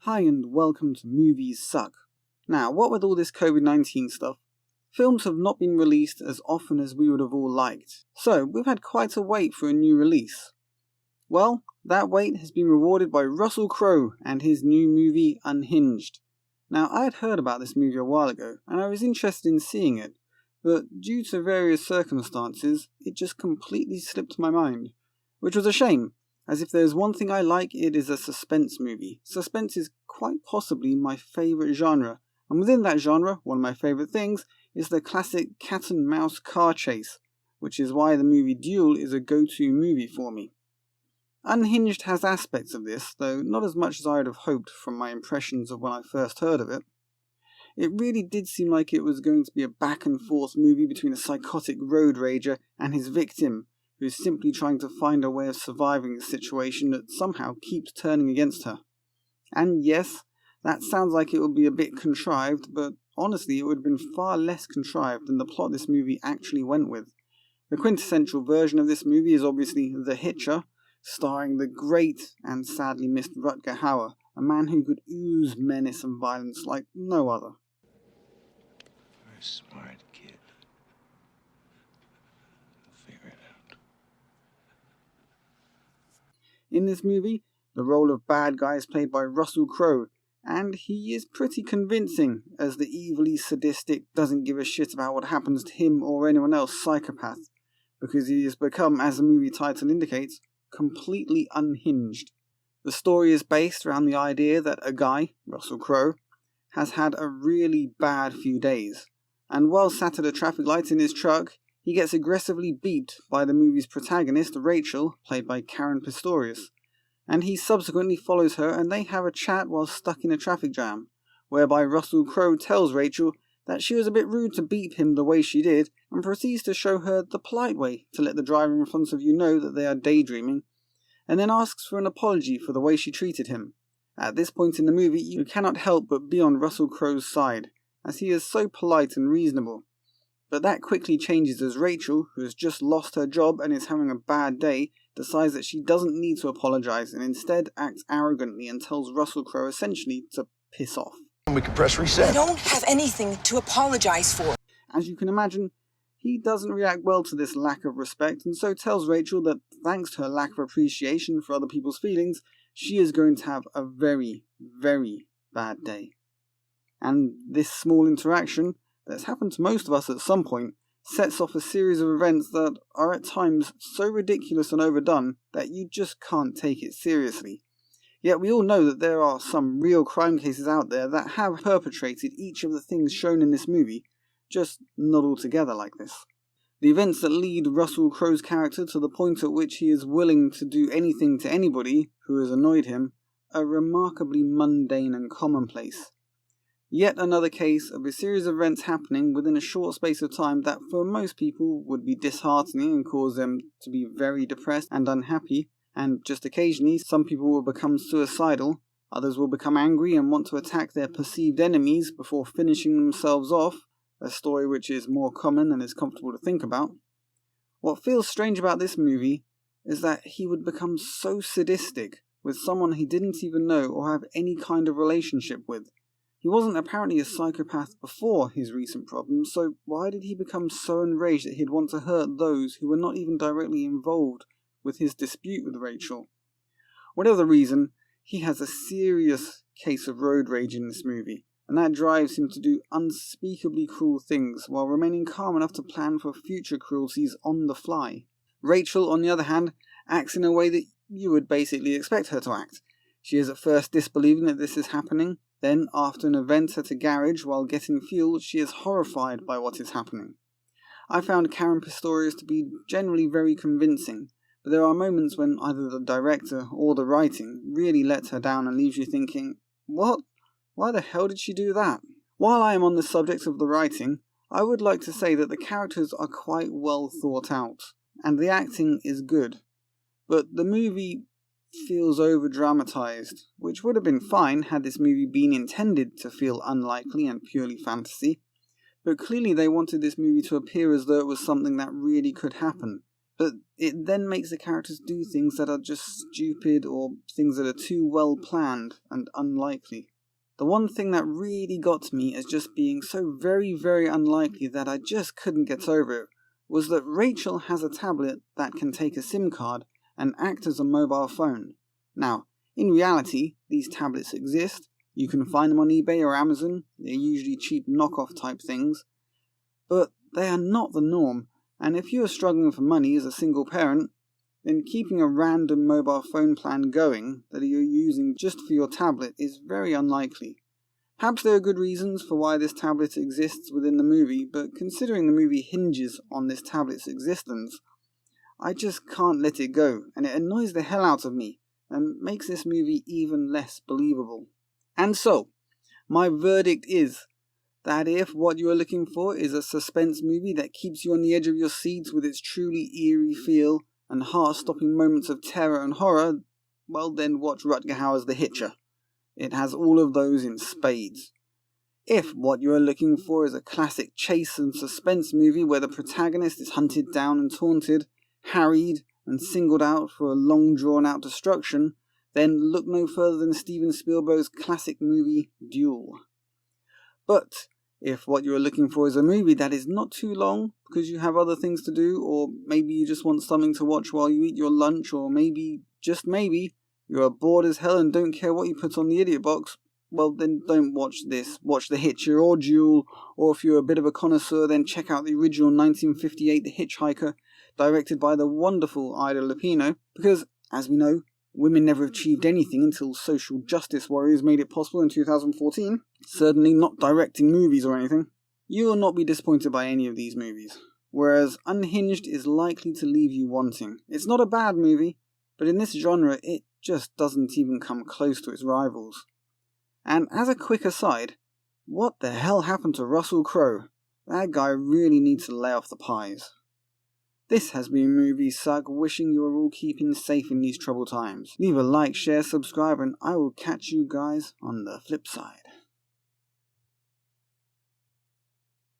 Hi and welcome to Movies Suck. Now, what with all this COVID-19 stuff, films have not been released as often as we would have all liked. So, we've had quite a wait for a new release. Well, that wait has been rewarded by Russel Crowe and his new movie Unhinged. Now, I had heard about this movie a while ago, and I was interested in seeing it, but due to various circumstances, it just completely slipped my mind. Which was a shame, as if there's one thing I like, it is a suspense movie. Suspense is quite possibly my favourite genre, and within that genre, one of my favourite things is the classic cat and mouse car chase, which is why the movie Duel is a go-to movie for me. Unhinged has aspects of this, though not as much as I would have hoped from my impressions of when I first heard of it. It really did seem like it was going to be a back-and-forth movie between a psychotic road rager and his victim, who is simply trying to find a way of surviving a situation that somehow keeps turning against her. And yes, that sounds like it would be a bit contrived, but honestly it would have been far less contrived than the plot this movie actually went with. The quintessential version of this movie is obviously The Hitcher, starring the great and sadly missed Rutger Hauer, a man who could ooze menace and violence like no other. Very smart kid. Figure it out. In this movie, the role of bad guy is played by Russel Crowe, and he is pretty convincing as the evilly sadistic, doesn't give a shit about what happens to him or anyone else psychopath, because he has become, as the movie title indicates, completely unhinged. The story is based around the idea that a guy, Russel Crowe, has had a really bad few days, and while sat at a traffic light in his truck, he gets aggressively beeped by the movie's protagonist, Rachel, played by Karen Pistorius, and he subsequently follows her and they have a chat while stuck in a traffic jam, whereby Russel Crowe tells Rachel that she was a bit rude to beep him the way she did, and proceeds to show her the polite way to let the driver in front of you know that they are daydreaming, and then asks for an apology for the way she treated him. At this point in the movie, you cannot help but be on Russel Crowe's side, as he is so polite and reasonable. But that quickly changes as Rachel, who has just lost her job and is having a bad day, decides that she doesn't need to apologise and instead acts arrogantly and tells Russel Crowe essentially to piss off. We can press reset. I don't have anything to apologize for. As you can imagine, he doesn't react well to this lack of respect and so tells Rachel that thanks to her lack of appreciation for other people's feelings, she is going to have a very, very bad day. And this small interaction, that's happened to most of us at some point, sets off a series of events that are at times so ridiculous and overdone that you just can't take it seriously. Yet we all know that there are some real crime cases out there that have perpetrated each of the things shown in this movie, just not altogether like this. The events that lead Russel Crowe's character to the point at which he is willing to do anything to anybody who has annoyed him are remarkably mundane and commonplace. Yet another case of a series of events happening within a short space of time that for most people would be disheartening and cause them to be very depressed and unhappy, and just occasionally some people will become suicidal, others will become angry and want to attack their perceived enemies before finishing themselves off, a story which is more common and is comfortable to think about. What feels strange about this movie is that he would become so sadistic with someone he didn't even know or have any kind of relationship with. He wasn't apparently a psychopath before his recent problems, so why did he become so enraged that he'd want to hurt those who were not even directly involved with his dispute with Rachel? Whatever the reason, he has a serious case of road rage in this movie, and that drives him to do unspeakably cruel things while remaining calm enough to plan for future cruelties on the fly. Rachel, on the other hand, acts in a way that you would basically expect her to act. She is at first disbelieving that this is happening. Then, after an event at a garage while getting fuel, she is horrified by what is happening. I found Karen Pistorius to be generally very convincing, but there are moments when either the director or the writing really lets her down and leaves you thinking, what? Why the hell did she do that? While I am on the subject of the writing, I would like to say that the characters are quite well thought out, and the acting is good. But the movie feels over-dramatized, which would have been fine had this movie been intended to feel unlikely and purely fantasy, but clearly they wanted this movie to appear as though it was something that really could happen, but it then makes the characters do things that are just stupid or things that are too well planned and unlikely. The one thing that really got to me as just being so very, very unlikely that I just couldn't get over it was that Rachel has a tablet that can take a SIM card and act as a mobile phone. Now, in reality, these tablets exist. You can find them on eBay or Amazon. They're usually cheap knockoff type things. But they are not the norm, and if you are struggling for money as a single parent, then keeping a random mobile phone plan going that you're using just for your tablet is very unlikely. Perhaps there are good reasons for why this tablet exists within the movie, but considering the movie hinges on this tablet's existence, I just can't let it go, and it annoys the hell out of me, and makes this movie even less believable. And so, my verdict is that if what you are looking for is a suspense movie that keeps you on the edge of your seats with its truly eerie feel and heart-stopping moments of terror and horror, well then watch Rutger Hauer's The Hitcher. It has all of those in spades. If what you are looking for is a classic chase and suspense movie where the protagonist is hunted down and taunted, harried and singled out for a long drawn-out destruction, then look no further than Steven Spielberg's classic movie Duel. But if what you are looking for is a movie that is not too long because you have other things to do, or maybe you just want something to watch while you eat your lunch, or maybe, just maybe, you are bored as hell and don't care what you put on the idiot box, well then don't watch this. Watch The Hitcher or Duel, or if you're a bit of a connoisseur then check out the original 1958 The Hitchhiker, directed by the wonderful Ida Lupino, because, as we know, women never achieved anything until social justice warriors made it possible in 2014. Certainly not directing movies or anything. You will not be disappointed by any of these movies. Whereas Unhinged is likely to leave you wanting. It's not a bad movie, but in this genre it just doesn't even come close to its rivals. And as a quick aside, what the hell happened to Russel Crowe? That guy really needs to lay off the pies. This has been Movie Suck, wishing you are all keeping safe in these troubled times. Leave a like, share, subscribe, and I will catch you guys on the flip side.